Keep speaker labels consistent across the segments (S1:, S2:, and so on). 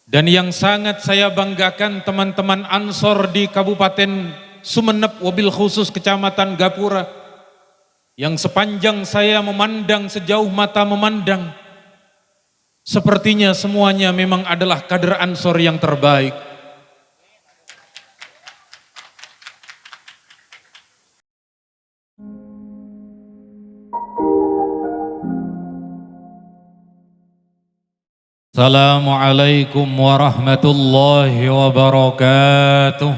S1: Dan yang sangat saya banggakan teman-teman Ansor di Kabupaten Sumeneb, wabil khusus Kecamatan Gapura, yang sepanjang saya memandang, sejauh mata memandang, sepertinya semuanya memang adalah kader Ansor yang terbaik. Assalamualaikum warahmatullahi wabarakatuh.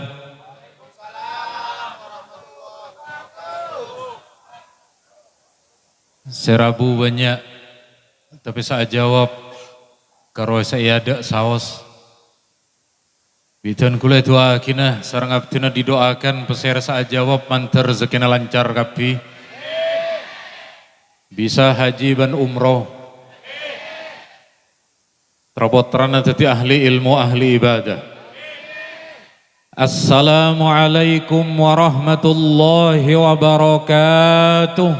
S1: Serabu banyak, tapi saya jawab karo saya ada saos. Bidan kula doakinah sareng abdina didoakan peser saya jawab mantar rezekina lancar kabeh. Bisa haji dan umroh. Terbotrana dadi ahli ilmu, ahli ibadah. Assalamualaikum warahmatullahi wabarakatuh.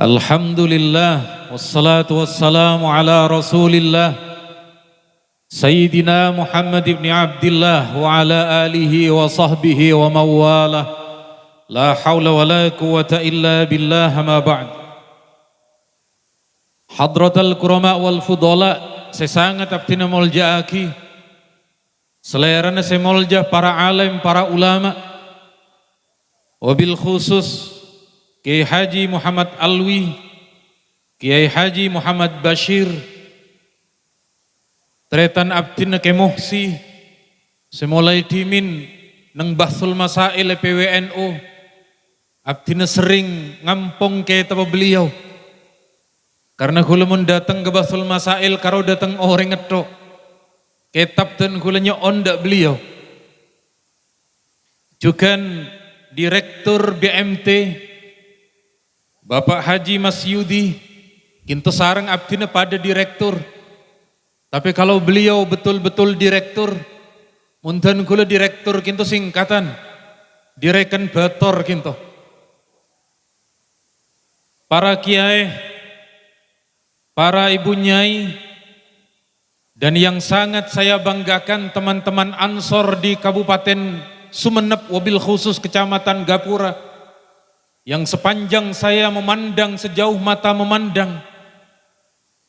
S1: Alhamdulillah wassalatu wassalamu ala Rasulillah Sayyidina Muhammad ibn Abdillah wa ala alihi wa sahbihi wa mawalah. La hawla wa la quwata illa billah, ma ba'd. Hadratal kurama wal fudala, saya sangat abdina moljaaki selerana saya molja para alim, para ulama, wabil khusus Kiai Haji Muhammad Alwi, Kiai Haji Muhammad Bashir, tretan abdina ke muhsi semulai timin nang bahsul masail PWNU. Abdina sering ngampung ke tapa beliau. Karena kula mun datang ke Basul Masail karo datang orang ngetok. Kitab dan kulanya ondak beliau. Juga Direktur BMT Bapak Haji Mas Yudi kintu sarang abdina pada direktur. Tapi kalau beliau betul-betul direktur, muntan kula direktur kintu singkatan. Direken bator kintu. Para kiai, para ibu nyai, dan yang sangat saya banggakan teman-teman Ansor di Kabupaten Sumeneb, wabil khusus Kecamatan Gapura, yang sepanjang saya memandang, sejauh mata memandang,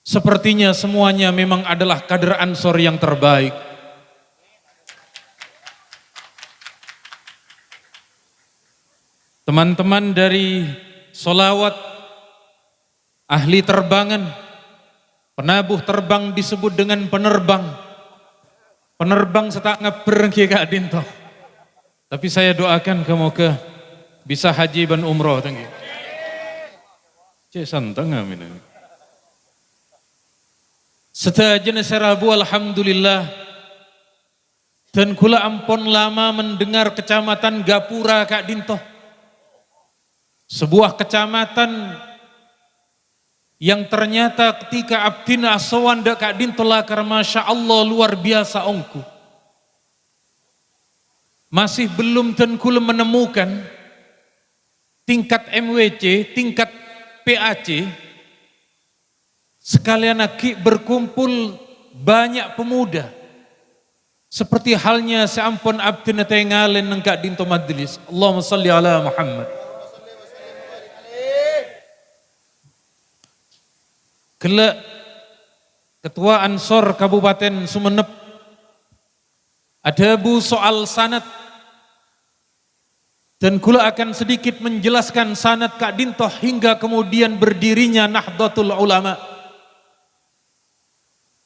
S1: sepertinya semuanya memang adalah kader Ansor yang terbaik. Teman-teman dari Solawat, ahli terbangan, penabuh terbang disebut dengan penerbang. Penerbang setak ngeber Kak Dinto. Tapi saya doakan kamu ke bisa haji dan umroh tanggi. Cek santang amin. Setajana serabu alhamdulillah. Dan kula ampun lama mendengar kecamatan Gapura Kak Dinto. Sebuah kecamatan yang ternyata ketika abdina aswanda Kak Dinto lakar masya Allah luar biasa ongku. Masih belum tenkul menemukan tingkat MWC, tingkat PAC, sekalian aki berkumpul banyak pemuda. Seperti halnya seampun abdina tengalen nang Kak Dinto majlis. Allahumma salli ala Muhammad. Kelak Ketua Ansor Kabupaten Sumeneb ada bu soal sanad dan kula akan sedikit menjelaskan sanad Kak Dinto hingga kemudian berdirinya Nahdlatul Ulama.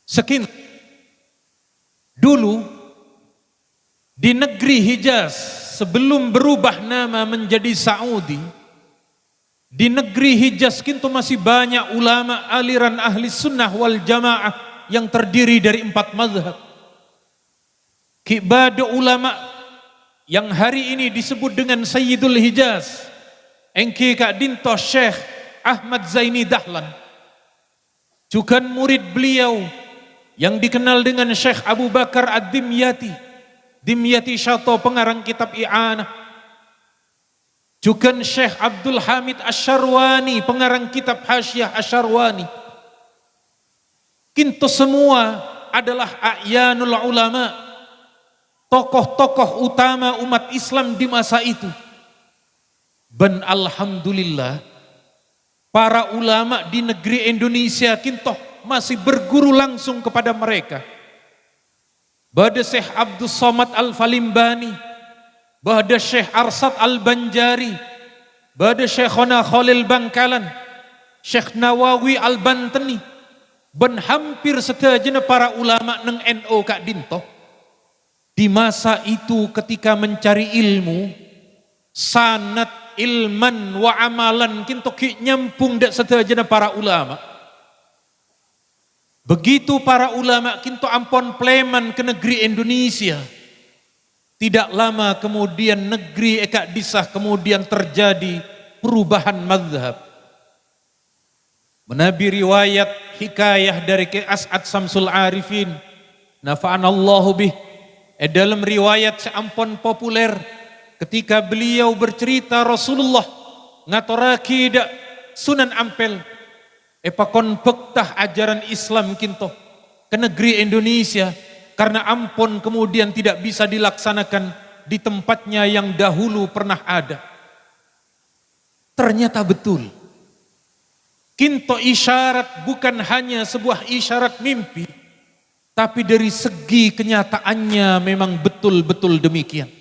S1: Sekin dulu di negeri Hijaz sebelum berubah nama menjadi Saudi, di negeri Hijaz kintu masih banyak ulama aliran ahli sunnah wal jamaah yang terdiri dari 4 mazhab. Kibada ulama yang hari ini disebut dengan Sayyidul Hijaz, engki Kak Dinto Syekh Ahmad Zaini Dahlan. Juga murid beliau yang dikenal dengan Syekh Abu Bakar Ad-Dimyati, Dimyati Syato pengarang kitab I'anah. juga Syekh Abdul Hamid Asyarwani, pengarang kitab Hasyiah Asyarwani. Kinto semua adalah a'yanul ulama, tokoh-tokoh utama umat Islam di masa itu. Dan alhamdulillah, para ulama di negeri Indonesia kinto masih berguru langsung kepada mereka. Bada Syekh Abdul Somad Al-Falimbani, bada Syekh Arsad Al-Banjari, bada Syekhona Khalil Bangkalan, Syekh Nawawi Al-Bantani, dan hampir setajana para ulama neng NO Kak Dinto. Di masa itu ketika mencari ilmu, sanat ilman wa amalan kinto ki nyampung dak setajana para ulama. Begitu para ulama kinto ampon pleman ke negeri Indonesia. Tidak lama kemudian negeri ekak disah kemudian terjadi perubahan mazhab. Menabi riwayat hikayah dari As'ad Samsul Arifin, nafa'anallahu bih. Dalam riwayat seampun populer ketika beliau bercerita Rasulullah ngatoraki dak Sunan Ampel epakon bektah ajaran Islam kinto ke negeri Indonesia karena ampun kemudian tidak bisa dilaksanakan di tempatnya yang dahulu pernah ada. Ternyata betul. Kinto isyarat bukan hanya sebuah isyarat mimpi, tapi dari segi kenyataannya memang betul-betul demikian.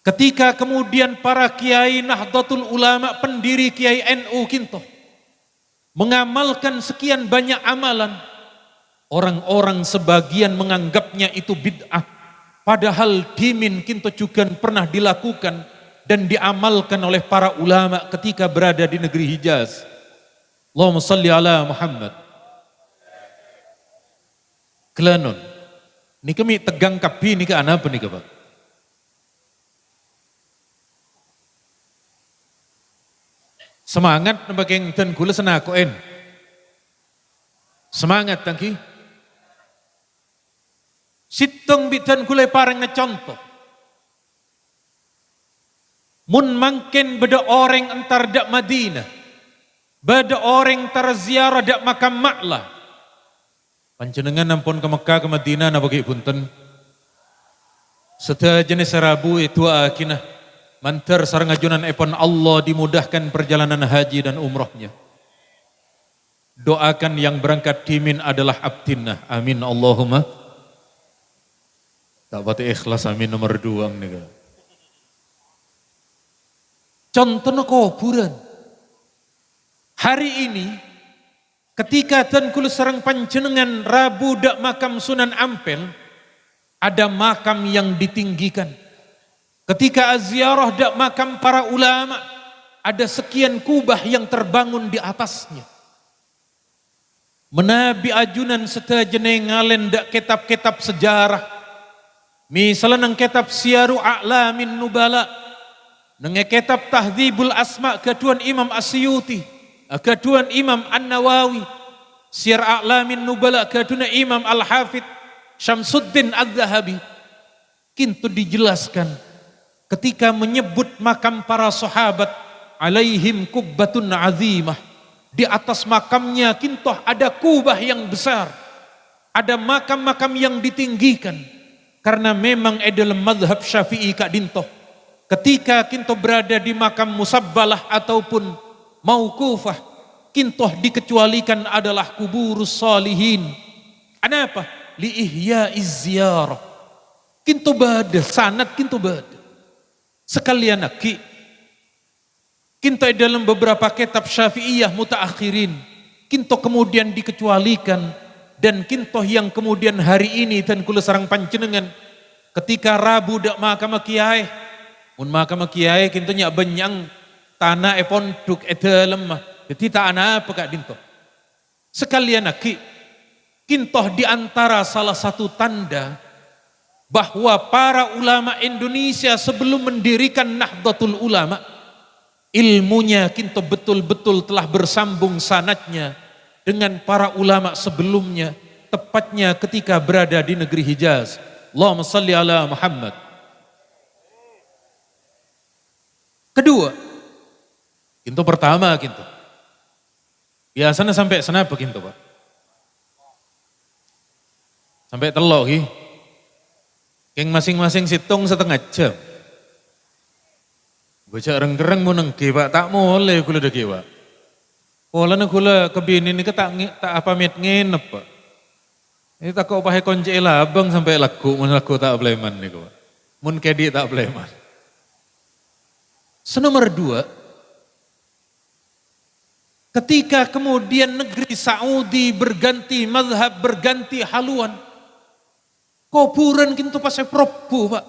S1: Ketika kemudian para kiai Nahdlatul Ulama, pendiri kiai NU kinto mengamalkan sekian banyak amalan, orang-orang sebagian menganggapnya itu bid'ah, padahal dimin kinto juga pernah dilakukan dan diamalkan oleh para ulama ketika berada di negeri Hijaz. Allahumma salli ala Muhammad. Kelanon, ini kami tegang kapi ini ke apa nih Pak? Semangat nabageng dan gula senakoen. Semangat tangki. Sitong bitan gulay parang na contoh. Mun mangken beda orang antar dak Madinah. Beda orang terziarah dak makam Ma'la. Panjenengan nampun ke Mekah ke Madinah na bagi punten. Setelah jenis Rabu itu akinah. Mantar sarang ajunan epon Allah dimudahkan perjalanan haji dan umrohnya. Doakan yang berangkat dimin adalah abdinah. Amin Allahumma. Tak pati ikhlas amin nomor 2 nih. Contohnya kuburan. Hari ini ketika Tengkul sarang panjenengan Rabu dak makam Sunan Ampel, ada makam yang ditinggikan. Ketika ziarah dak makam para ulama, ada sekian kubah yang terbangun di atasnya. Menabi ajunan setajane ngalen dak kitab-kitab sejarah. Misalnya nang kitab Syiaru A'lamin Nubala, nang kitab Tahdzibul Asma ketuan Imam Asyuti, ketuan Imam An-Nawawi, Syiar A'lamin Nubala ketuan Imam Al-Hafidh Syamsuddin Az-Zahabi. Kintu dijelaskan ketika menyebut makam para sahabat, alaihim kubbatun azimah, di atas makamnya kintoh ada kubah yang besar, ada makam-makam yang ditinggikan, karena memang dalam mazhab Syafi'i Kak Dintoh, ketika kintoh berada di makam musabbalah ataupun mauqufah, kintoh dikecualikan adalah kuburus salihin. Kenapa? Li ihya'iz ziyarah. Kintoh bada, sanad kintoh bada. Sekalian aki, kinto dalam beberapa kitab Syafi'iyah mutaakhirin, kinto kemudian dikecualikan, dan kinto yang kemudian hari ini dan kula sarang panjenengan ketika Rabu dak makam kiai, mun makam kiai kinto nya benyang tanah ponduk dalam mah, jadi tak ana apa Kak Dinto. Sekalian aki, kinto di antara salah satu tanda bahwa para ulama Indonesia sebelum mendirikan Nahdlatul Ulama, ilmunya kinto betul-betul telah bersambung sanadnya dengan para ulama sebelumnya, tepatnya ketika berada di negeri Hijaz. Allahumma salli ala Muhammad. Kedua, kinto pertama kinto. Biasanya sampai senapa kinto Pak? Sampai telok ki. Keng masing-masing situng setengah jam. Baca reng-reng mau nengki Pak, tak boleh kula deki Pak. Pola kula kebini ini tak apa mit nginep Pak. Ini tak kau pakai kunci labang sampai laku, mun laku tak bleman nih Pak. Mun kedi tak bleman. Senomor dua, ketika kemudian negeri Saudi berganti mazhab, berganti haluan, kuburan kintu pasai probu Pak.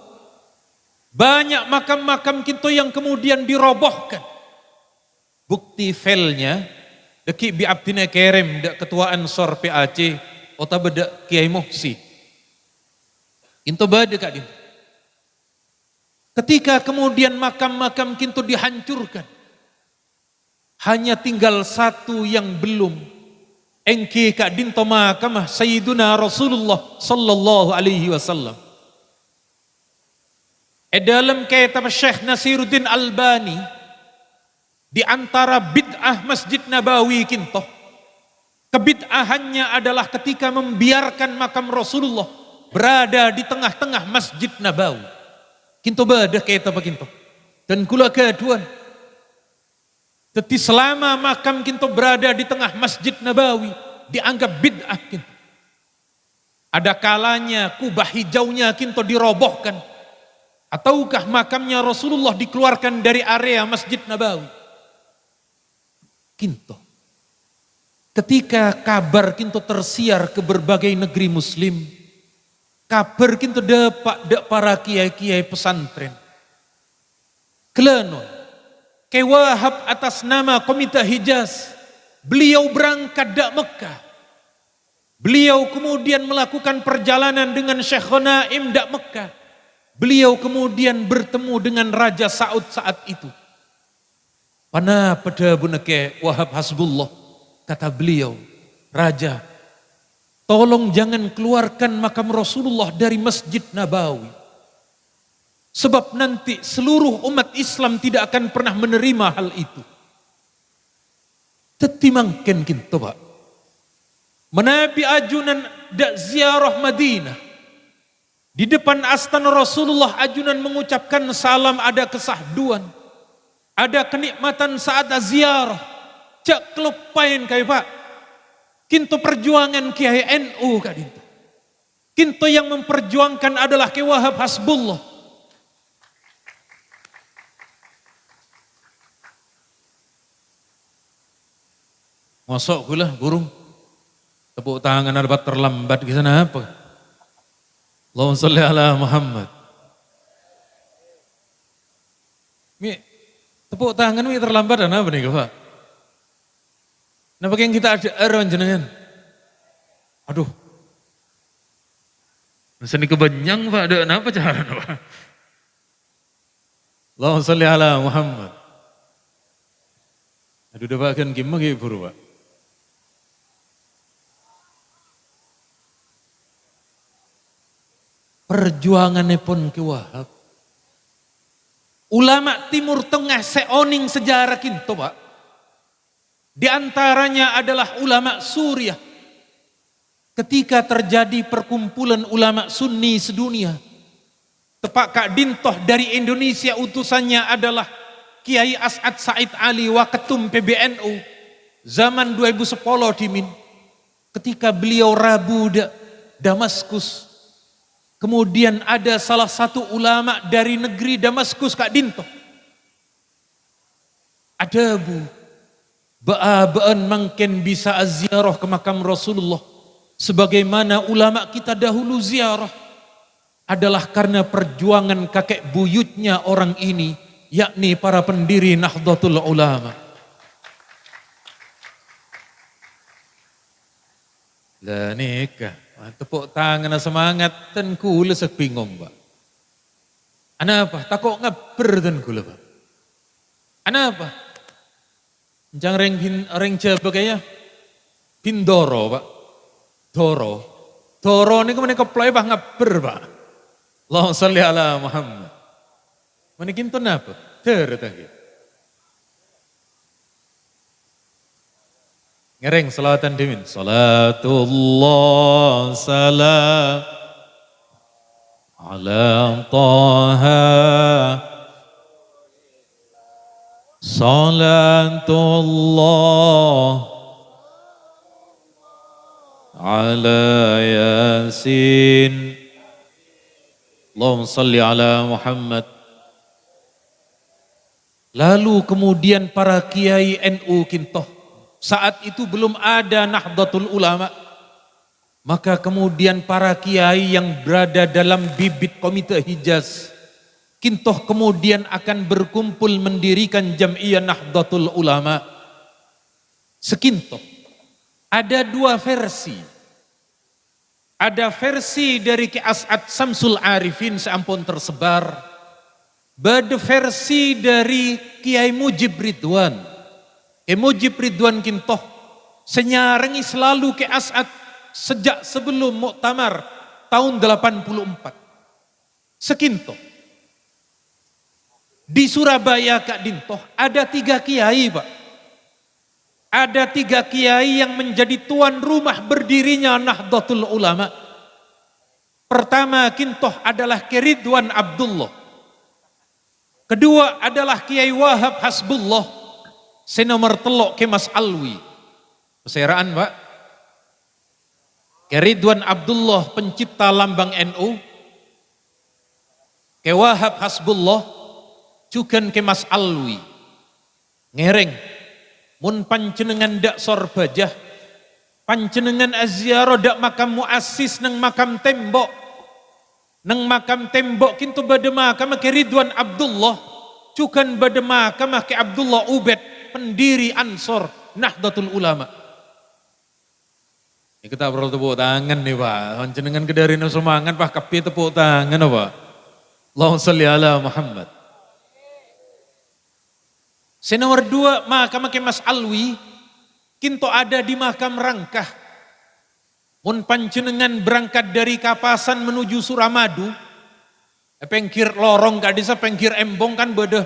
S1: Banyak makam-makam kintu yang kemudian dirobohkan. Bukti filenya, deki bi Abdina Kerem, dak ketua Ansor PAC, ota beda Kiai Muhsi. Kintu bade kak dintu. Ketika kemudian makam-makam kintu dihancurkan, hanya tinggal satu yang belum. Engki kak dinto makamah Sayyiduna Rasulullah sallallahu alaihi wasallam. Dalam kitab Syekh Nasiruddin Albani, di antara bid'ah Masjid Nabawi kinto, kebid'ahannya adalah ketika membiarkan makam Rasulullah berada di tengah-tengah Masjid Nabawi. Kinto bada kaita apa kinto. Dan kula keduan. Tetapi selama makam kinto berada di tengah Masjid Nabawi, dianggap bid'ah kinto. Ada kalanya kubah hijaunya kinto dirobohkan. Ataukah makamnya Rasulullah dikeluarkan dari area Masjid Nabawi. Kinto. Ketika kabar kinto tersiar ke berbagai negeri muslim, kabar kintu dak para kiai-kiai pesantren. Kelanon, Kiai Wahab atas nama Komite Hijaz, beliau berangkat dak Mekah. Beliau kemudian melakukan perjalanan dengan Syekh Naim dak Mekah. Beliau kemudian bertemu dengan Raja Saud saat itu. Pana pada bunake Wahab Hasbullah, kata beliau, Raja, tolong jangan keluarkan makam Rasulullah dari Masjid Nabawi. Sebab nanti seluruh umat Islam tidak akan pernah menerima hal itu. Tetimangken kinto Pak. Menabi ajunan dak ziarah Madinah. Di depan astana Rasulullah ajunan mengucapkan salam, ada kesahduan. Ada kenikmatan saat ziarah. Cak kelupain kayak Pak. Kinto perjuangan Kiai NU kak dinto. Kinto yang memperjuangkan adalah Kiai Wahab Hasbullah. Masuk gula burung. Tepuk tangan ada terlambat di sana apa? Allahumma sholli ala Muhammad. Mi tepuk tangan mi terlambat dan apa nih Pak? Napa yang kita ada aron jenengan? Aduh. Seni kebanyakan Pak, ada apa cara Pak? Allahumma sholli ala Muhammad. Aduh dah Pak kan gimana ke buru Pak? Perjuangannya pun ke Wahab. Ulama Timur Tengah seoning sejarah kinto Pak. Di antaranya adalah ulama Suriah. Ketika terjadi perkumpulan ulama Sunni sedunia, tepak Kak Dintoh dari Indonesia utusannya adalah Kiai As'ad Said Ali Waketum PBNU zaman 2010 dimin. Ketika beliau rabu Damaskus, kemudian ada salah satu ulama dari negeri Damaskus Kak Dintoh. Ada ba'an mungkin bisa ziarah ke makam Rasulullah sebagaimana ulama kita dahulu ziarah adalah karena perjuangan kakek buyutnya orang ini, yakni para pendiri Nahdlatul Ulama. Lah nikah, tepuk tangan semangat dan kula bingung Pak. Ana apa? Takok ngaber dan kula Pak. Ana apa? Jangan reng Jawa kaya Bindoro Pak. Doro ini kemana keplay Pak ngaber Pak. Allahumma sholli ala Muhammad. Mana kinton apa? Tertanggi. Ngereng salawatan dimin. Salatullah salam ala taha. Salatullah ala yasin. Allahumma salli ala Muhammad. Lalu kemudian para kiai NU Kintoh, saat itu belum ada Nahdlatul Ulama, maka kemudian para kiai yang berada dalam bibit Komite Hijaz Kintoh kemudian akan berkumpul mendirikan Jam'iyah Nahdlatul Ulama Sekintoh. Ada dua versi. Ada versi dari Ki As'ad Samsul Arifin seampun tersebar. Bada versi dari Kiai Mujib Ridwan. Kiai Mujib Ridwan Kintoh senyarengi selalu Ki As'ad sejak sebelum Muktamar tahun 84. Sekintoh. Di Surabaya Kak Dintoh ada 3 kiai Pak. Ada 3 kiai yang menjadi tuan rumah berdirinya Nahdlatul Ulama. Pertama Kintoh adalah Kiai Ridwan Abdullah. Kedua adalah Kiai Wahab Hasbullah. Senomor telok Kiai Mas Alwi. Perseraan Pak. Kiai Ridwan Abdullah pencipta lambang NU. Kiai Wahab Hasbullah juga Kiai Mas Alwi. Ngereng. Mun panjenengan dak sorbajah. Panjenengan aziarah dak makam muassis nang makam tembok. Nang makam tembok kintu bade makam ke Ridwan Abdullah, cukan bade makam ke Abdullah Ubed, pendiri Ansor Nahdlatul Ulama. Ini kita perlu tepuk tangan nih Pak. Panjenengan kedarin semangat Pak kapi tepuk tangan Pak. Allahumma sholli ala Muhammad. Senomor 2 makam ke Mas Alwi, kintu ada di makam Rangkah. Mun panjenengan berangkat dari Kapasan menuju Suramadu, pengkir lorong gak bisa, pengkir embong kan beda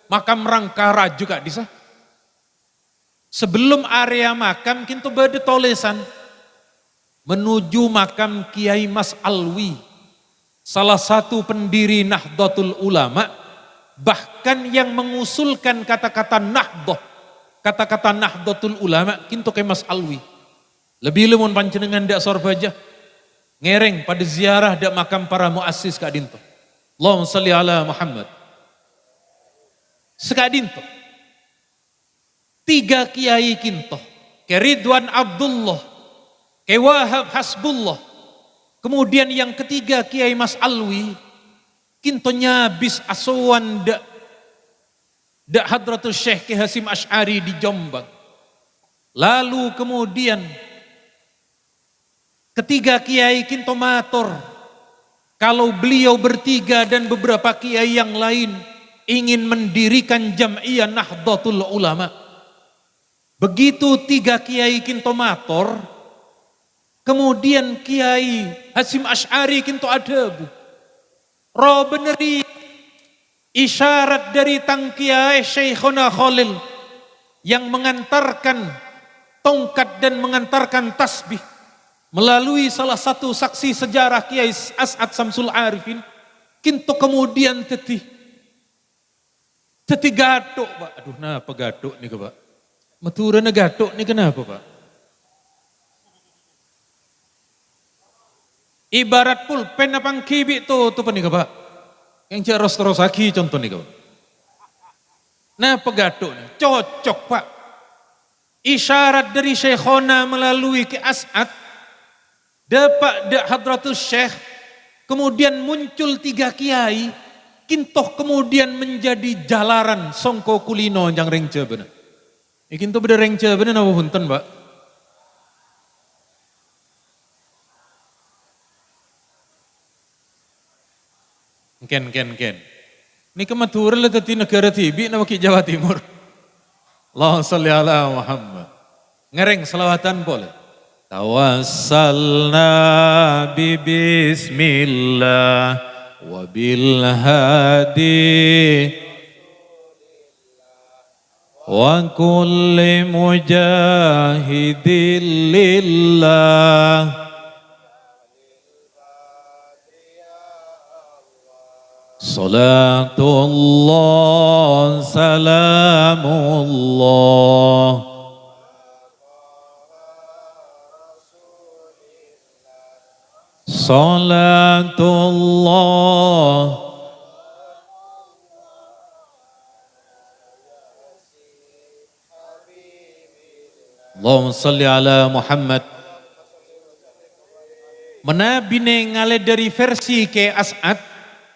S1: makam Rangka Raju gak bisa. Sebelum area makam kintu beda tolesan menuju makam Kiai Mas Alwi, salah satu pendiri Nahdlatul Ulama, bahkan yang mengusulkan kata-kata Nahdlah, kata-kata Nahdlatul Ulama kintu Kiai Mas Alwi. Lebih lemun panjenengan dak sorbajah. Ngereng pada ziarah dak makam para muassis Kak Dinto. Allahumma sholli ala Muhammad. Sekak Dinto. 3 kiai Kintoh. Kiai Ridwan Abdullah. Kiai Wahab Hasbullah. Kemudian yang ketiga Kiai Mas Alwi. Kinto nyabis asuhan dak Hadratul Syekh Kiai Hasim Asy'ari di Jombang. Lalu kemudian ketiga kiai kinto matur, kalau beliau bertiga dan beberapa kiai yang lain ingin mendirikan Jam'iyah Nahdlatul Ulama. Begitu 3 kiai kinto matur, kemudian Kiai Hasim Asy'ari kinto adabu. Roh beneri isyarat dari tang Kiai Syekhona Khalil yang mengantarkan tongkat dan mengantarkan tasbih melalui salah satu saksi sejarah Kiai As'ad Samsul Arifin, kinto kemudian teti gatuk Pak. Aduh kenapa gatuk nih Pak? Maturana gatuk nih kenapa Pak? Ibarat pulpen apa kibi tuh nih Pak? Yang jaros terus lagi contoh nih Pak. Nah pegatuk nih, cocok Pak. Isyarat dari Syekhona melalui Ki As'ad, dapat dak Hadratul Syekh, kemudian muncul 3 kiai, kintoh kemudian menjadi jalaran songko kulino yang rengce bener. Kintoh beda rengce bener apa punten Pak? Ken. Ini kematuran lah tadi negara tibi nama Ki Jawa Timur. Allahumma sholli ala Muhammad. Ngereng selawatan boleh. Tawassalna bi bismillah wa bil hadi وكل مجاهد لله صلاة الله سلام الله صلاة الله Allahumma salli ala Muhammad. Menabine ngale dari versi ke As'ad,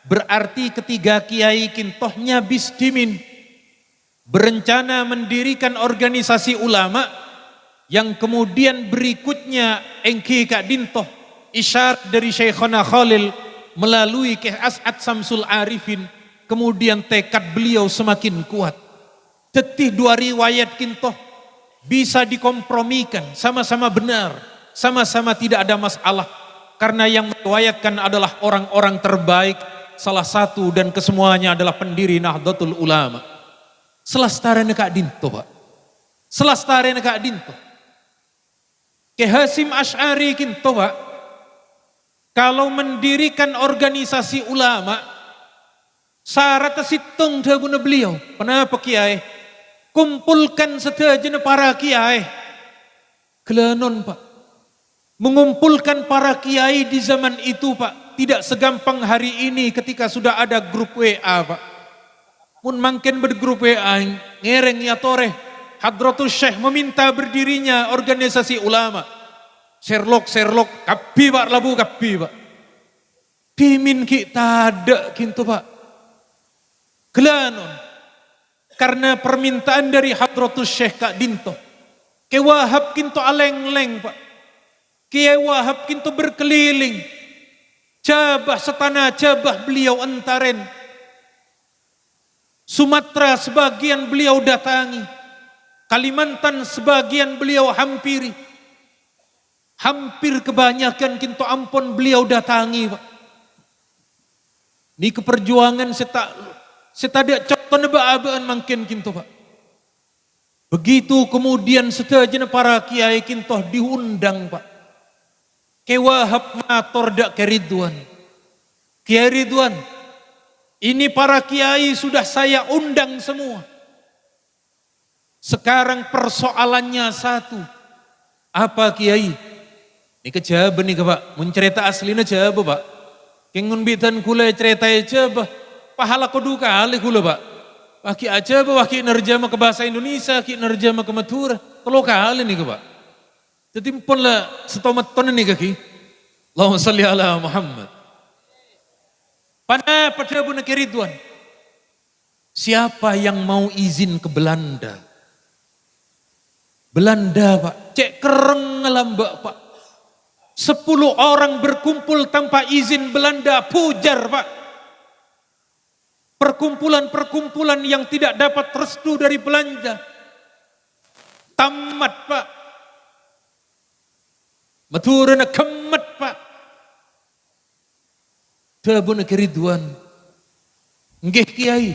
S1: berarti ketiga kiai kintohnya bisdimin berencana mendirikan organisasi ulama yang kemudian berikutnya engki kak dintoh isyarat dari Syekhona Khalil melalui ke As'ad Samsul Arifin, kemudian tekad beliau semakin kuat. Tetih dua riwayat kintoh bisa dikompromikan, sama-sama benar, sama-sama tidak ada masalah. Karena yang meriwayatkan adalah orang-orang terbaik, salah satu dan kesemuanya adalah pendiri Nahdlatul Ulama. Selastare Kak Dinto, Pak. Selastare Kak Dinto. Ke Hasim Asy'ari kinto, Pak. Kalau mendirikan organisasi ulama, syarat situng dhabuna beliau. Kenapa kiai? Kumpulkan sedajana para kiai. Gelanon, Pak. Mengumpulkan para kiai di zaman itu, Pak, tidak segampang hari ini ketika sudah ada grup WA, Pak. Mun mangken bergrup WA ngereng ya toreh. Hadratus Syekh meminta berdirinya organisasi ulama. Sherlock kapi Pak labu kapi, Pak. Pimin kita ada kintu, Pak. Gelanon. Karena permintaan dari Hadratus Syekh Kak Dinto. Kiai Wahab kinto aleng-leng, Pak. Kiai Wahab kinto berkeliling. Jabah setana jabah beliau antaren. Sumatera sebagian beliau datangi. Kalimantan sebagian beliau hampiri. Hampir kebanyakan kinto ampun beliau datangi, Pak. Ini keperjuangan Setada contoh nebaan mungkin kinto, Pak. Begitu kemudian sedajana para kiai kinto diundang, Pak. Kiai Wahab matur dak ke Ridwan. Kiai Ridwan, ini para kiai sudah saya undang semua. Sekarang persoalannya satu. Apa kiai? Ini kejaba nih, Pak. Mun cerita aslinya jaba, Pak. Kengun bitan kula cerita jaba. Pahala kudu kali kula, Pak. Waki aja waki nerjama ke bahasa Indonesia, ki nerjama ke Madura. Telo kali nih, Pak. Jadi pun lah setomat ton nih kaki. Allahumma salli ala Muhammad. Pada buna Ridwan. Siapa yang mau izin ke Belanda? Belanda, Pak. Cek kereng ngelambak, Pak. 10 orang berkumpul tanpa izin Belanda pujar, Pak. Perkumpulan-perkumpulan yang tidak dapat restu dari Belanda. Tamat, Pak. Maturana kemet, Pak. Tabun Ridwan. Nggih Kiai.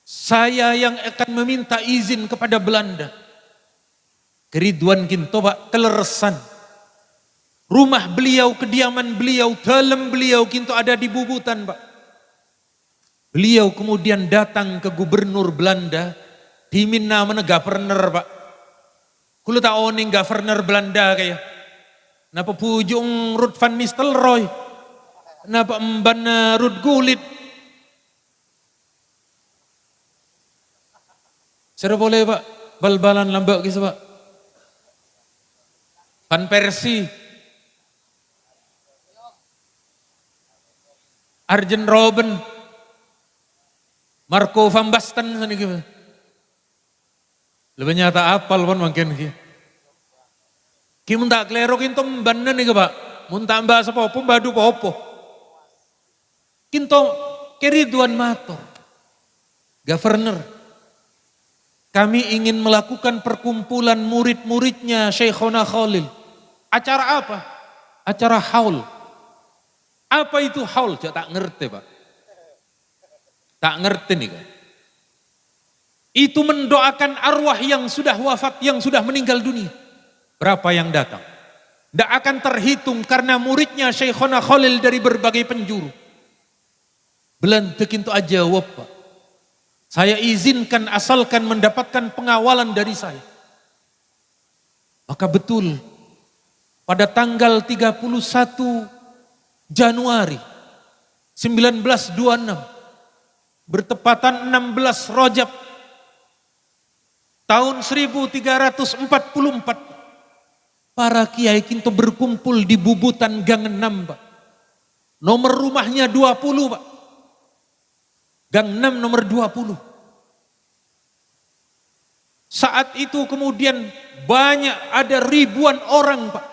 S1: Saya yang akan meminta izin kepada Belanda. Ridwan kinto, Pak, keleresan. Rumah beliau, kediaman beliau, dalam beliau kinto ada di Bubutan, Pak. Beliau kemudian datang ke gubernur Belanda, diminta mana governor, Pak. Kula tak oning governor Belanda kayak. Napa pujung Ruud van Nistelrooy, napa emban Ruud Gullit. Saya boleh, Pak, bal-balan lambak gitu, Pak. Van Persie, Arjen Robben, Marco van Basten sana gitu. Lebih nyata apal pun mungkin ki. Ki mun tak klerokin to mbanna nih, Pak. Mun tak mbahas apa-apa badu apa-apa. Kinto Ridwan matur. Governor, kami ingin melakukan perkumpulan murid-muridnya Syekhona Khalil. Acara apa? Acara haul. Apa itu haul? Tak ngerti, Pak. Tak ngerti nih, kan. Itu mendoakan arwah yang sudah wafat, yang sudah meninggal dunia. Berapa yang datang? Tidak akan terhitung karena muridnya Syekhona Khalil dari berbagai penjuru. Belantek itu aja Pak. Saya izinkan asalkan mendapatkan pengawalan dari saya. Maka betul pada tanggal 31 Januari 1926 bertepatan 16 Rajab tahun 1344 para kiai kinto berkumpul di Bubutan Gang 6 Pak. Nomor rumahnya 20 Pak. Gang 6 nomor 20. Saat itu kemudian banyak ada ribuan orang Pak.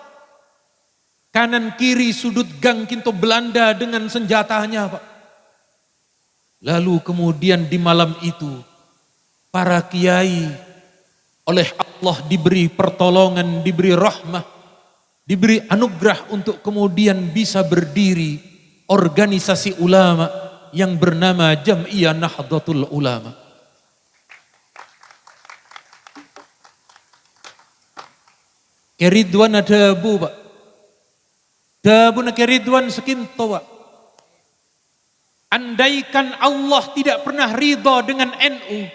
S1: Kanan kiri sudut gang kinto Belanda dengan senjatanya Pak. Lalu kemudian di malam itu para kiai oleh Allah diberi pertolongan, diberi rahmah, diberi anugerah untuk kemudian bisa berdiri organisasi ulama yang bernama Jam'iyah Nahdlatul Ulama. Keridwan ada bu Pak. Dabu na keridwan sekinto Pak. Andaikan Allah tidak pernah ridha dengan NU,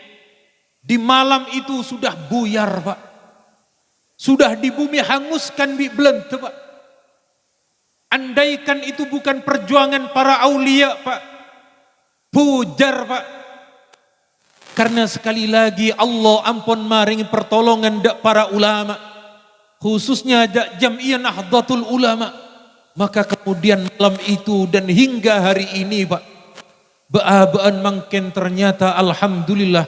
S1: di malam itu sudah buyar Pak. Sudah di bumi hanguskan bi belente Pak. Andaikan itu bukan perjuangan para aulia Pak. Pujar Pak. Karena sekali lagi Allah ampun maringi pertolongan dak para ulama. Khususnya dak Jam'iyah Nahdlatul Ulama. Maka kemudian malam itu dan hingga hari ini Pak. Beabaan mangken ternyata alhamdulillah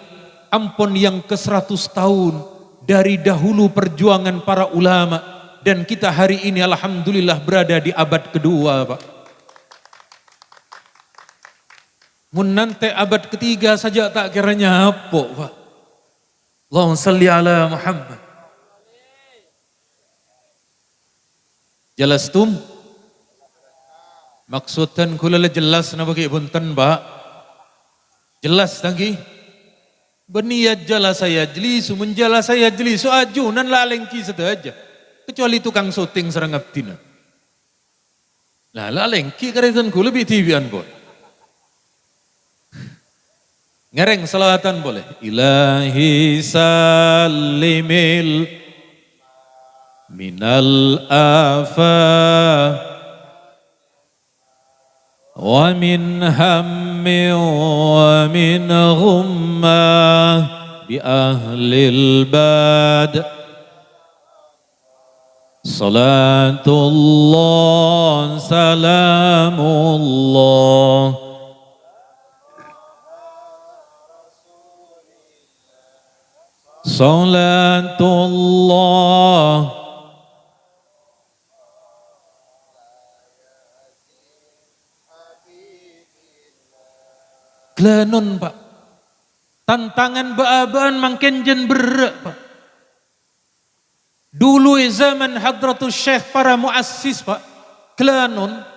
S1: ampun yang ke-100 tahun dari dahulu perjuangan para ulama dan kita hari ini alhamdulillah berada di abad kedua Pak. Mun nanti abad ketiga saja tak kiranya apa Pak. Allahumma salli ala Muhammad. Jelastum? Maksudkan kula jelas na bagi bunten Pak. Jelas lagi. Berniat jala saya jelisu, menjala saya jelisu ajunan lalengki saja. Kecuali tukang syuting serang abdina. Nah lalengki karetan ku lebih tibian boleh. Ngereng salawatan boleh. Ilahi salimil minal afah wa min hammi wa min ghummah bi ahlil bad salatullah salamullah salatullah Glenon Pak. Tantangan beabaan makin jen berat Pak. Dulu zaman Hadratul Syekh para muassis Pak. Glenon.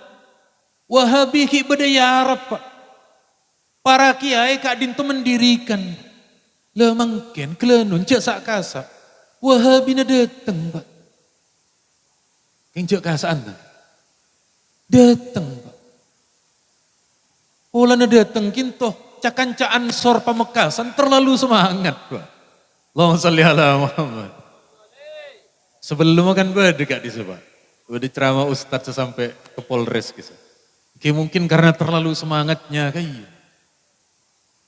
S1: Wahabi ki bedaya Arab Pak. Para kiai kak dintu mendirikan. Le makin glenon cek sak kasa. Wahabi na dateng Pak. Yang cek kasaan dateng Pak. Ulana dateng kintoh cakanca Ansor Pamekasan terlalu semangat Pak. Allahumma sholli ala Muhammad. Sebelum makan dekat di Pak. Udah ceramah Ustadz sampai ke Polres gitu. Mungkin karena terlalu semangatnya kayak.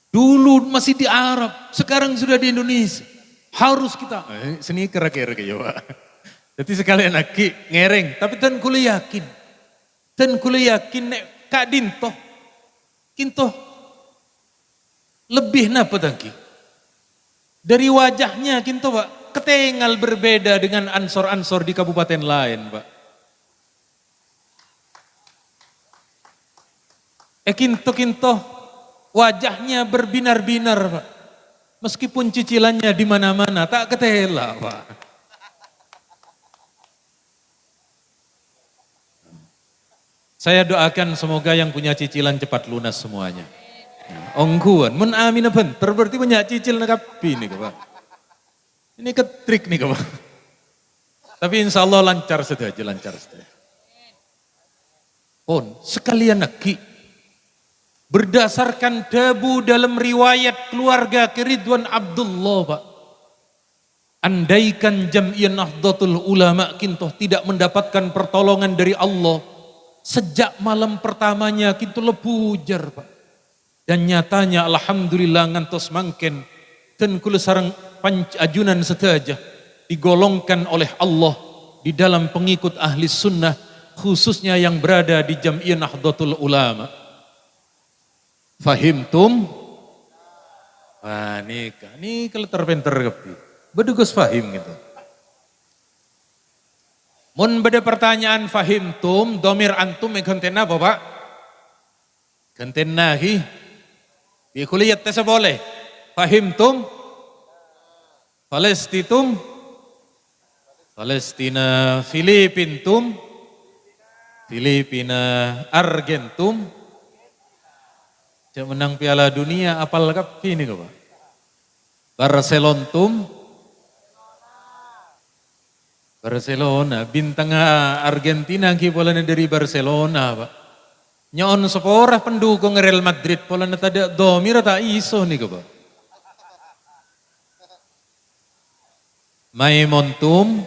S1: Dulu masih di Arab, sekarang sudah di Indonesia. Harus kita. Seni kira-kira kayak Pak. Jadi sekalian lagi ngereng, tapi tan kuliah yakin. Tan kuliah yakin nek Kak Dinto kinto lebih napa tangki dari wajahnya kinto Pak ketengal berbeda dengan ansor-ansor di kabupaten lain Pak. Kinto wajahnya berbinar-binar Pak. Meskipun cicilannya di mana-mana tak ketela Pak. Saya doakan semoga yang punya cicilan cepat lunas semuanya. Ongguan, mun amin bentar berarti banyak cicil nak kapi nih Pak. Ini ketrik nih Pak. Tapi insya Allah lancar saja, lancar saja. Pon, sekalian lagi berdasarkan debu dalam riwayat keluarga Ridwan Abdullah Pak. Andaikan Jam'iyah Nahdlatul Ulama kintoh tidak mendapatkan pertolongan dari Allah sejak malam pertamanya kintoh lebujar Pak. Dan nyatanya alhamdulillah ngantos mangken dan kula sareng ajunan setajah digolongkan oleh Allah di dalam pengikut ahli sunnah khususnya yang berada di Jam'iyah Nahdlatul Ulama. Fahimtum? Wah ini kalau terpenter kepi. Bedugus fahim gitu. Mun beda pertanyaan fahimtum, domir antum ganten apa Pak? Ganten nahi. Di kuliah tes boleh. Fahimtum? Palestitum? Palestina, Filipintum? Filipina, Argentum? Cak menang Piala Dunia apal kapi ini Pak? Barcelontum? Barcelona, bintang Argentina ki polana dari Barcelona Pak. Nyon seporah pendukung Real Madrid polana tada domir tak iso nih Pak. Maimontum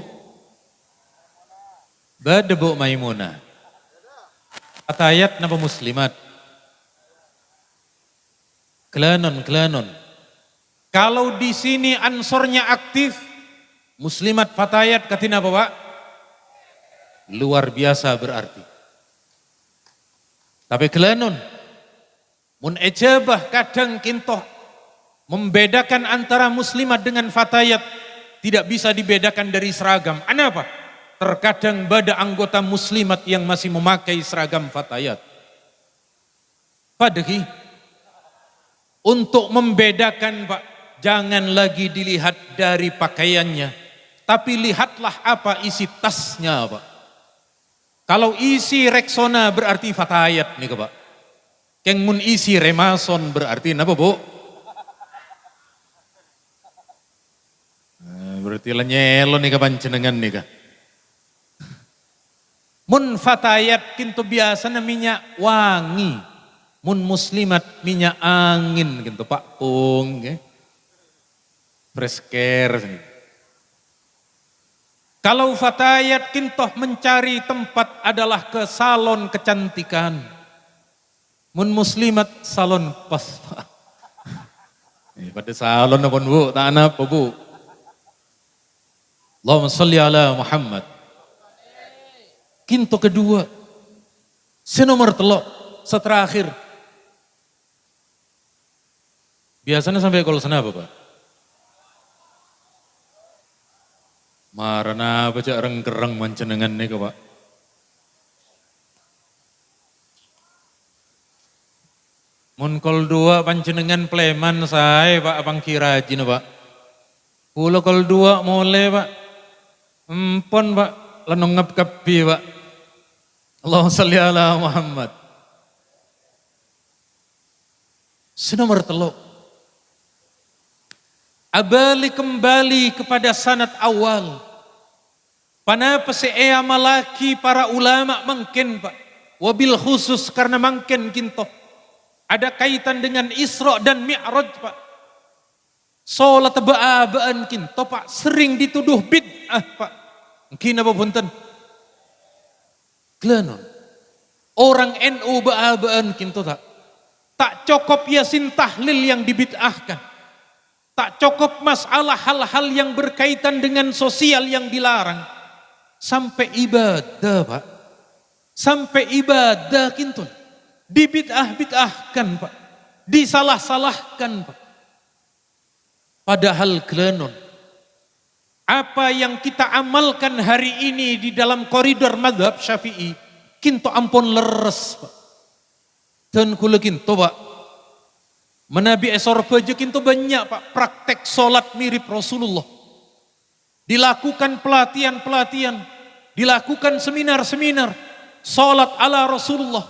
S1: badebuk Maimuna. Atayat napa muslimat. Kelanon. Kalau di sini ansornya aktif muslimat fatayat katina apa Pak? Luar biasa berarti. Tapi kelanon. Mun ejabah kadang kintoh membedakan antara muslimat dengan fatayat tidak bisa dibedakan dari seragam. Kenapa? Terkadang bada anggota muslimat yang masih memakai seragam fatayat. Padahal untuk membedakan Pak, jangan lagi dilihat dari pakaiannya. Tapi lihatlah apa isi tasnya Pak. Kalau isi Rexona berarti fatayat nih Pak. Keng mun isi Remason berarti apa Bu? Berarti lenyelo nih panjenengan nih Kak. Mun fatayat kintu biasa minyak wangi. Mun muslimat minyak angin gitu Pak Pung. Fresh care. Kalau fatayat kintoh mencari tempat adalah ke salon kecantikan. Mun muslimat salon pas Pak. Pada salon apa Bu? Tak apa Bu? Allahumma salli ala Muhammad. Kinto kedua. Senomor telok. Seterakhir. Biasanya sampai kalau sana apa Pak? Marana baca rengkereng mancenengan nih Pak. Mun kol dua pancenengan pleman saya Pak abang kirajin Pak. Pulau kol dua mulai Pak. Empon Pak lenong ngap-kapi Pak. Allahumma sholli ala Muhammad. Senomor teluk. Abali kembali kepada sanad awal. Panapa seea malaki para ulama mungkin Pak. Wabil khusus karena mungkin kinto. Ada kaitan dengan Isra dan Mi'raj Pak. Salat baabaan kinto Pak. Sering dituduh bid'ah Pak. Mungkin apa punten? Gelanon. Orang NU baabaan kinto tak. Tak cukup yasin tahlil yang dibid'ahkan. Tak cukup masalah hal-hal yang berkaitan dengan sosial yang dilarang. Sampai ibadah Pak. Sampai ibadah kintul. Dibid'ah-bid'ahkan Pak. Disalah-salahkan Pak. Padahal gelanon. Apa yang kita amalkan hari ini di dalam koridor madhab Syafi'i. Kinto ampun leres Pak. Dan kula kinto Pak. Menabi esor baja kinto banyak Pak. Praktek sholat mirip Rasulullah. Dilakukan pelatihan-pelatihan, dilakukan seminar-seminar, salat ala Rasulullah.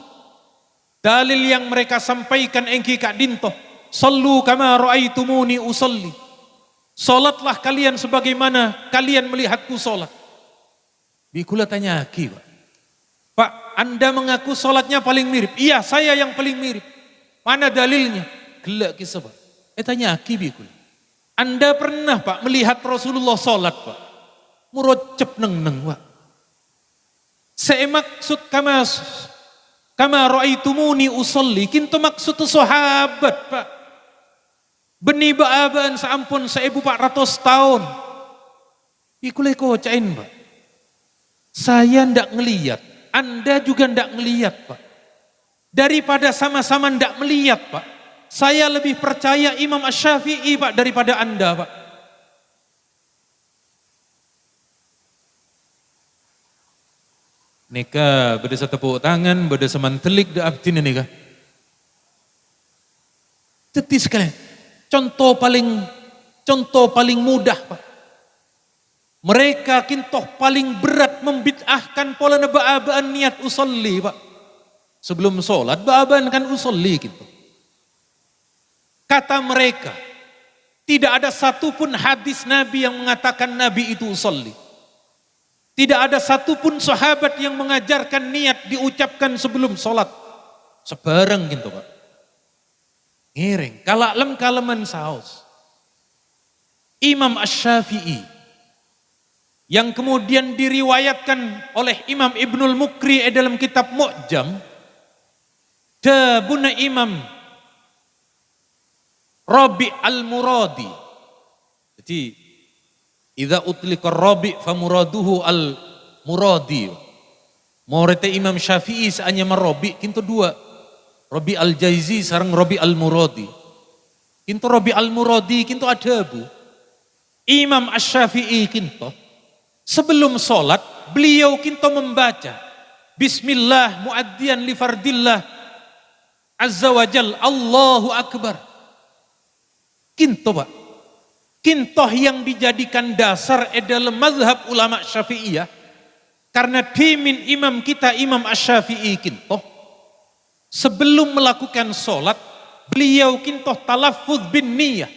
S1: Dalil yang mereka sampaikan engki kak dintoh. Sallu kama ra'aitumuni usalli. Salatlah kalian sebagaimana kalian melihatku salat. Bikula tanya aki, Pak, Anda mengaku salatnya paling mirip. Iya, saya yang paling mirip. Mana dalilnya? Gelak kisah, Pak. Tanya aki bikula. Anda pernah, Pak, melihat Rasulullah salat, Pak? Murocep neng, Pak. Saya maksud kama ra'aitumuni usolli. Kintu maksud sahabat, Pak. Beni ba'aban saampun 1400 tahun. Ikulai kocain, Pak. Saya ndak ngelihat. Anda juga ndak ngelihat, Pak. Daripada sama-sama ndak melihat, Pak. Saya lebih percaya Imam Asy-Syafi'i, Pak, daripada Anda, Pak. Nika beda setepuk tangan, beda semantelik da abdin nika. Tetis sekali. Contoh paling mudah, Pak. Mereka kintoh paling berat membid'ahkan pola ba'abaan niat usolli, Pak. Sebelum sholat ba'abaan kan usolli kintoh. Kata mereka, tidak ada satupun hadis Nabi yang mengatakan Nabi itu usolli. Tidak ada satupun sahabat yang mengajarkan niat diucapkan sebelum sholat. Sebarang gitu, Pak. Ngiring, kalem kaleman saus. Imam Asy-Syafi'i yang kemudian diriwayatkan oleh Imam Ibnul Mukri dalam kitab Mu'jam, tabuna Imam Rabi' al-Muradi. Jadi, idza utlika Rabi' famuraduhu al-Muradi. Morete Imam Syafi'i saanya Rabi' kinto dua. Rabi' al-Jaizi sareng Rabi' al-Muradi. Kinto Rabi' al-Muradi kinto adabu. Imam Asy-Syafi'i kinto sebelum sholat beliau kinto membaca Bismillah muaddiyan li fardillah azza wa jal Allahu akbar. Kinto, Pak. Kintoh yang dijadikan dasar adalah mazhab ulama Syafi'iyah. Karena dimin imam kita Imam Asy-Syafi'i kintoh. Sebelum melakukan sholat, beliau kintoh talaffuz bin niyah.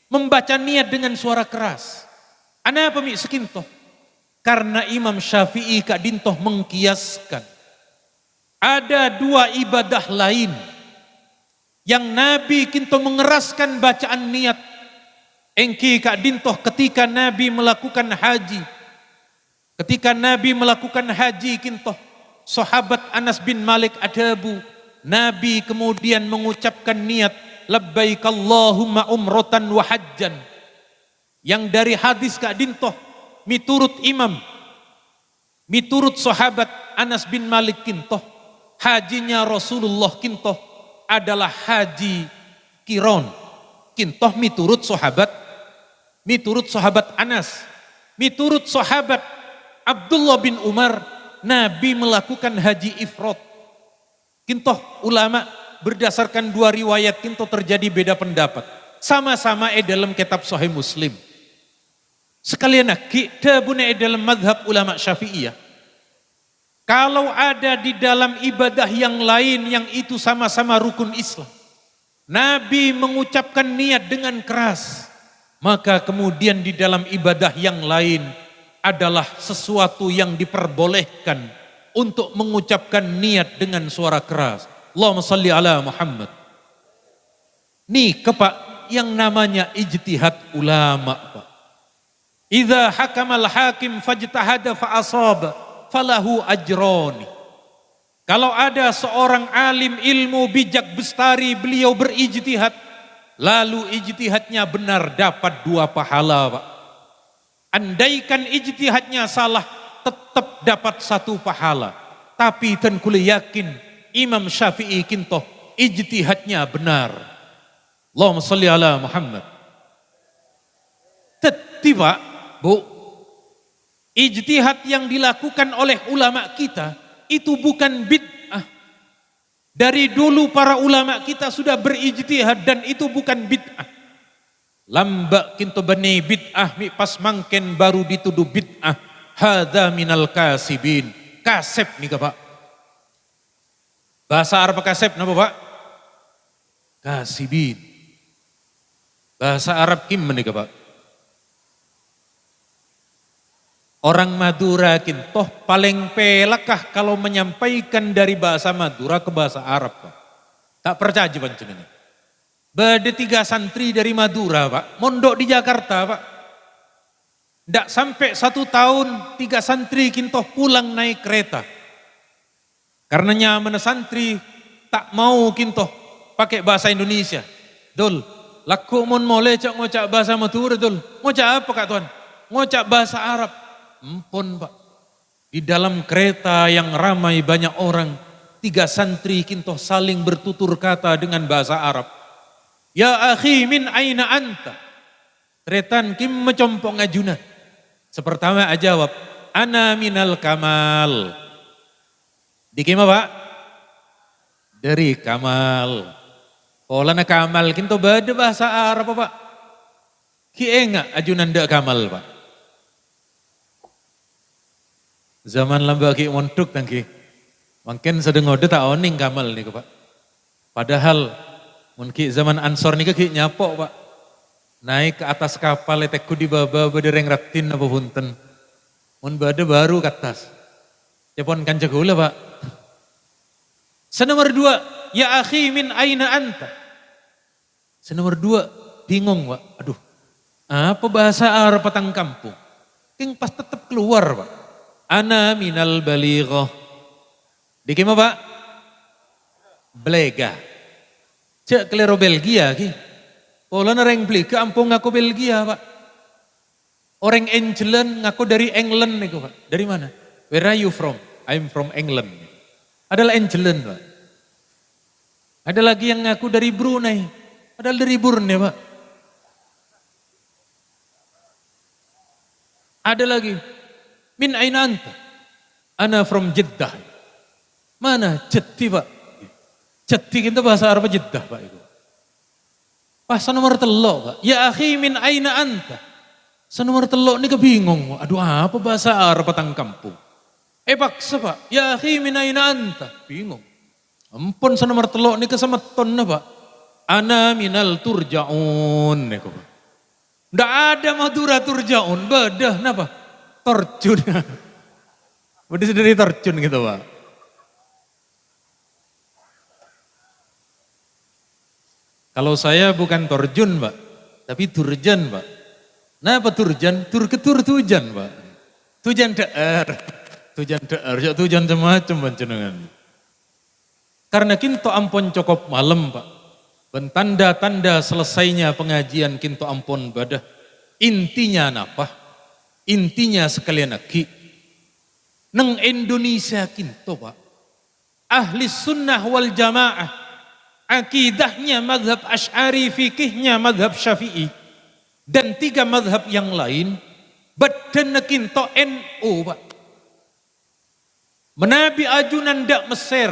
S1: Membaca niat dengan suara keras. Ana apa mi sekintoh? Karena Imam Syafi'i kak dintoh mengkiaskan. Ada dua ibadah lain yang Nabi kinto mengeraskan bacaan niat. Engki kak dintoh ketika Nabi melakukan haji. Ketika Nabi melakukan haji kintoh, sahabat Anas bin Malik adabu. Nabi kemudian mengucapkan niat labbaik Allahumma umratan wa hajjan. Yang dari hadis kak dintoh miturut imam, miturut sahabat Anas bin Malik kintoh, hajinya Rasulullah kintoh adalah haji kiron. Kintoh miturut sahabat Anas, miturut sahabat Abdullah bin Umar, Nabi melakukan haji ifrad. Kintoh ulama berdasarkan dua riwayat kintoh terjadi beda pendapat. Sama-sama dalam kitab Sahih Muslim. Sekalian kita punya dalam madhab ulama Syafi'iyah. Kalau ada di dalam ibadah yang lain yang itu sama-sama rukun Islam, Nabi mengucapkan niat dengan keras, maka kemudian di dalam ibadah yang lain adalah sesuatu yang diperbolehkan untuk mengucapkan niat dengan suara keras. Allahumma salli ala Muhammad. Nih Pak, yang namanya ijtihad ulama, Pak. Idza hakamal hakim fajtahada fa asaba falahu ajroni. Kalau ada seorang alim ilmu bijak bestari, beliau berijtihad, lalu ijtihadnya benar, dapat 2 pahala, Pak. Andaikan ijtihadnya salah, tetap dapat 1 pahala. Tapi ten kuli yakin Imam Syafi'i kintoh ijtihadnya benar. Allahumma salli ala Muhammad. Tiba, Bu, ijtihad yang dilakukan oleh ulama kita itu bukan bid'ah. Dari dulu para ulama kita sudah berijtihad dan itu bukan bid'ah. Lambak kinto bani bid'ah mi pas mangken baru dituduh bid'ah. Hadza minal kasibin. Kasep nih Pak. Bahasa Arab kasep napa Pak? Kasibin. Bahasa Arab kim menika Pak? Orang Madura kintoh paling pelakah kalau menyampaikan dari bahasa Madura ke bahasa Arab Pak. Tak percaya panjenengan. Bade 3 santri dari Madura Pak, mondok di Jakarta Pak. Ndak sampai 1 tahun 3 santri kintoh pulang naik kereta. Karena nyaman santri tak mau kintoh pakai bahasa Indonesia. Dul, laku mon mole cak ngocak bahasa Madura dul. Ngocak apa Kak Tuan? Ngocak bahasa Arab. Ampun Pak, di dalam kereta yang ramai banyak orang, 3 santri kintoh saling bertutur kata dengan bahasa Arab. Ya akhi min aina anta? Tretan kim mecompong ajuna. Sepertama ajawab, ana minal kamal. Dikima Pak? Dari kamal. Polana kamal kintoh bade bahasa Arab Pak. Kienga ajunan dak kamal Pak. Zaman lambaki montuk tangki. Mungkin sedang ngode tak oning kamal nih Pak. Padahal mungkin zaman Ansor nih ki nyapok Pak. Naik ke atas kapal teku di baba berdereng ratin apa punten. Mun bade baru ke atas. Cepon kanca gula Pak. Senomor 2, ya akhi min aina anta? Senomor 2, bingung Pak. Aduh, apa bahasa Arab petang kampung? King pas tetap keluar Pak. Ana minal balighah. Dikima Pak? Belega. Cek kelero Belgia ki. Pola nereng beli ke ampung ngaku Belgia Pak. Orang England ngaku dari England nih Pak. Dari mana? Where are you from? I'm from England. Adalah England Pak. Ada lagi yang ngaku dari Brunei. Padahal dari Brunei Pak. Ada lagi. Min aina anta? Ana from Jeddah. Mana? Jetti Pak. Jetti itu bahasa Arab Jeddah Pak itu. Bahasa nomor telok Pak. Ya akhi min aina anta? Senomor telok ini kebingung. Aduh apa bahasa Arab petang kampung. Paksa Pak. Ya akhi min aina anta? Bingung. Ampun senomor telok ini kesemeton Pak. Ana minal turja'un. Nggak ada Madura turja'un. Badah napa? Terjun. Berarti dari terjun gitu Pak. Kalau saya bukan terjun Pak, tapi turjan Pak. Kenapa turjan? Tur ketur tujan Pak. Tujan daer. Tujan daer, tujan semacam panjenengan. Karena kinto ampun cukup malam Pak. Bentanda-tanda selesainya pengajian kinto ampun badah. Intinya napa? Intinya sekalian lagi, neng Indonesia kinto Pak, ahli sunnah wal jamaah, akidahnya madhab Asy'ari, fikihnya madhab Syafi'i, dan 3 madhab yang lain, badan kinto NU Pak. Menabi ajunan dak Mesir,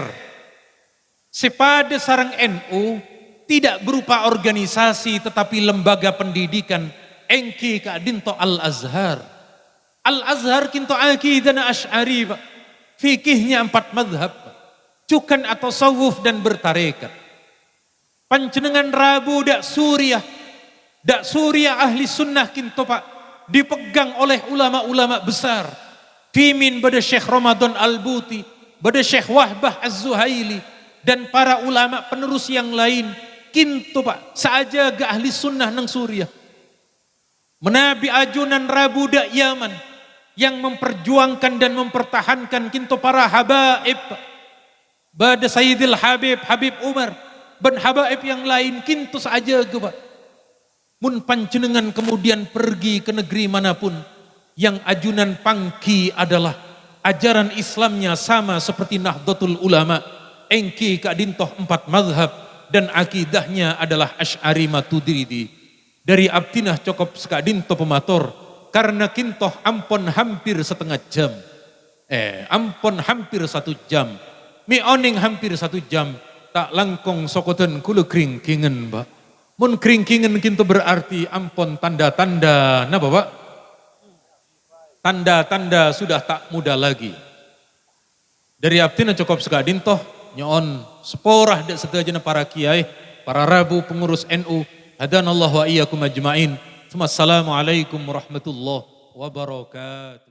S1: sepada sarang NU, tidak berupa organisasi tetapi lembaga pendidikan, engki kadinto Al-Azhar. Al-Azhar kinto akidana Asy'ari Pak. Fikihnya 4 madhab Pak. Cukan atau sawuf dan bertarekat. Panjenengan Rabu dak Suriah. Dak Suriah ahli sunnah kinto Pak. Dipegang oleh ulama-ulama besar. Dimin pada Syekh Ramadan Al-Buti. Pada Syekh Wahbah Az-Zuhaili. Dan para ulama penerus yang lain. Kinto Pak. Saja ke ahli sunnah nang Suriah. Menabi ajunan Rabu dak Yaman. Yang memperjuangkan dan mempertahankan kinto para habaib. Bada Sayyidil Habib, Habib Umar. Dan habaib yang lain kinto saja ke Pak. Mun panjenengan kemudian pergi ke negeri manapun. Yang ajunan pangki adalah ajaran Islamnya sama seperti Nahdlatul Ulama. Engki kadintoh 4 madhab. Dan akidahnya adalah Asy'ari Maturidi. Dari Abdinah cukup sekadinto pemator. Karena kintoh ampun hampir setengah jam. Ampun hampir 1 jam. Mi oning hampir 1 jam. Tak langkong sokoten kulu kringkingen Pak. Mun kringkingen kinto berarti ampun tanda-tanda. Napa Pak? Tanda-tanda sudah tak muda lagi. Dari Abdinah cukup sekadintoh nyon seporah dek sedajana para kiai, para rabu pengurus NU. Hadanallahu wa iyyakum ajmain. Assalamualaikum warahmatullahi wabarakatuh.